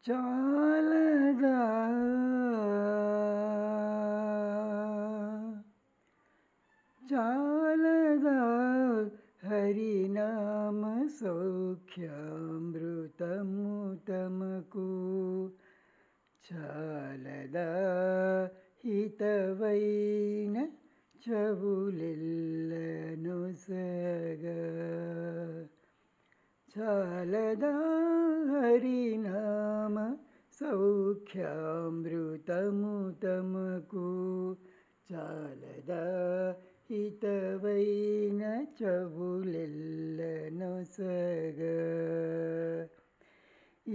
చాలదా చాలదా హరినామ సౌఖ్యామృతము తమకు చాలదా హితవైన చెవులెల్లనొసగా చాలదా హరినామ సౌఖ్యామృతము తమకు చాలదా హితవైన చెవులెల్లనొసగా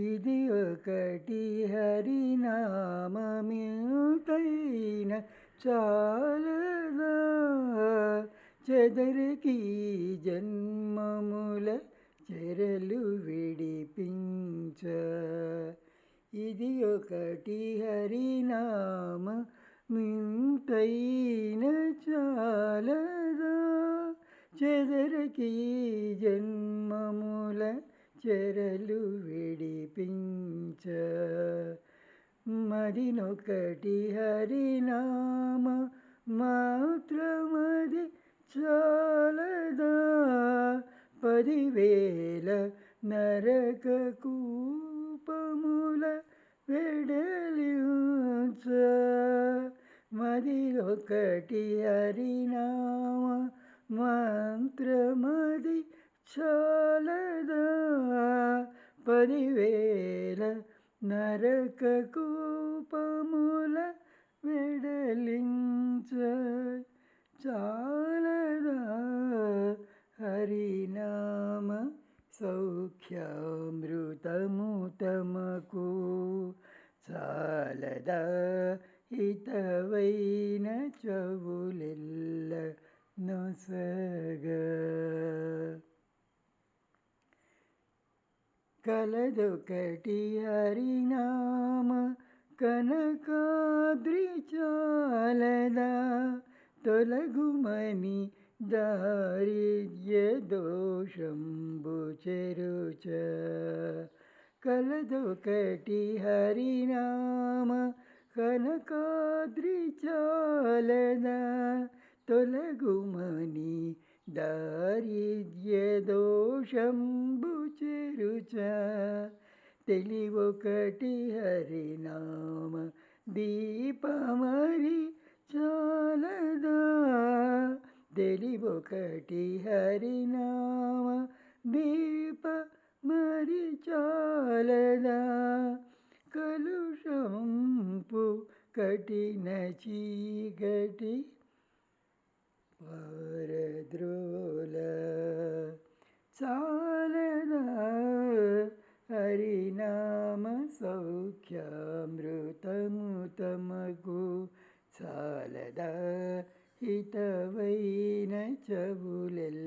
ఇది ఒకటి హరినామమితైన చాలదా చెదరికి జన్మముల చెరలు విడిపించ ఇది ఒకటి హరినామ మింతైన చాలదా చెదరికి జన్మముల చెరలు విడిపించ మదినొకటి హరినామ మాత్రమది చాలదా 10,000 నరక కూపముల వెడలించ మదిరొకటి హరినామ మంత్రమది చాలదా 10,000 నరక కూపముల వెడలించ చాలదా హరినామ సౌఖ్యామృతము తమకు చాలదా హితవైన చెవులెల్లనొసగా కలదొకటి హరినామ కనకాద్రి చాలదా తొలగుమని దారిద్ర్య దోషంబు చెరుచ కలదొకటి హరినామ కనకాద్రి చాలదా తొలగుమని దారిద్ర్య దోషంబు చెరుచ తెలివొకటి హరినామ దీపమరి చాలదా తెలివొకటి హరినామ దీప మరి చాలదా కలుషంపు కఠిన చీకటి పారద్రోల చాలదా హరినామ సౌఖ్యామృతము తమకు చాలదా హితవైన చెవులెల్లనొసగా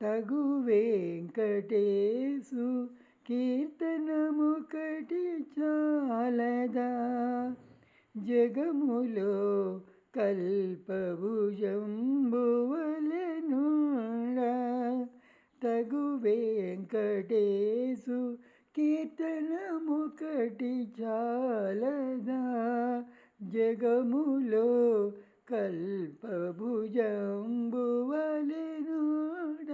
తగు వెంకటేశు కీర్తనమొకటి చాలదా జగములో కల్పభుజంబువలెనుండ తగు వెంకటేశు కీర్తనమొకటి చాలదా జగములో కల్పభుజంబువలెనుండ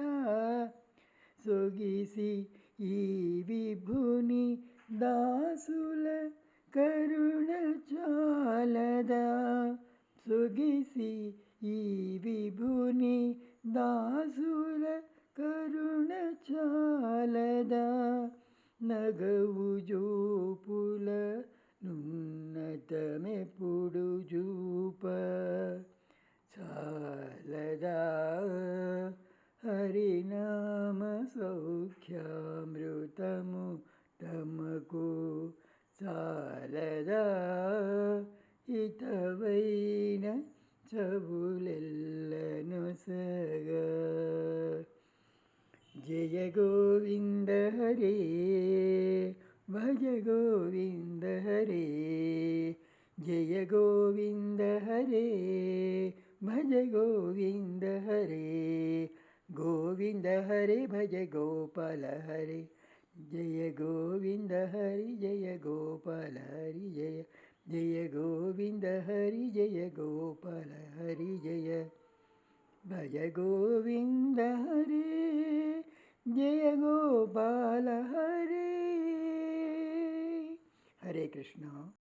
సొగిసి ఈ విభుని దాసుల కరుణ చాలదా సొగిసి ఈ విభుని దాసుల కరుణ చాలదా నగవు జూపుల నున్నతమెప్పుడు జూప చాలదా హరినామ సౌఖ్యామృతము తమకు చాలదా హితవైన చెవులెల్లనొసగా జయ గోవింద హరే భజ గోవింద హరే జయ గోవింద హరే భజ గోవింద హరే गोविन्द हरे भज गोपाल हरे जय गोविन्द हरि जय गोपाल हरि जय जय गोविन्द हरि जय गोपाल हरि जय भज गोविन्द हरे जय गोपाल हरे हरे कृष्ण।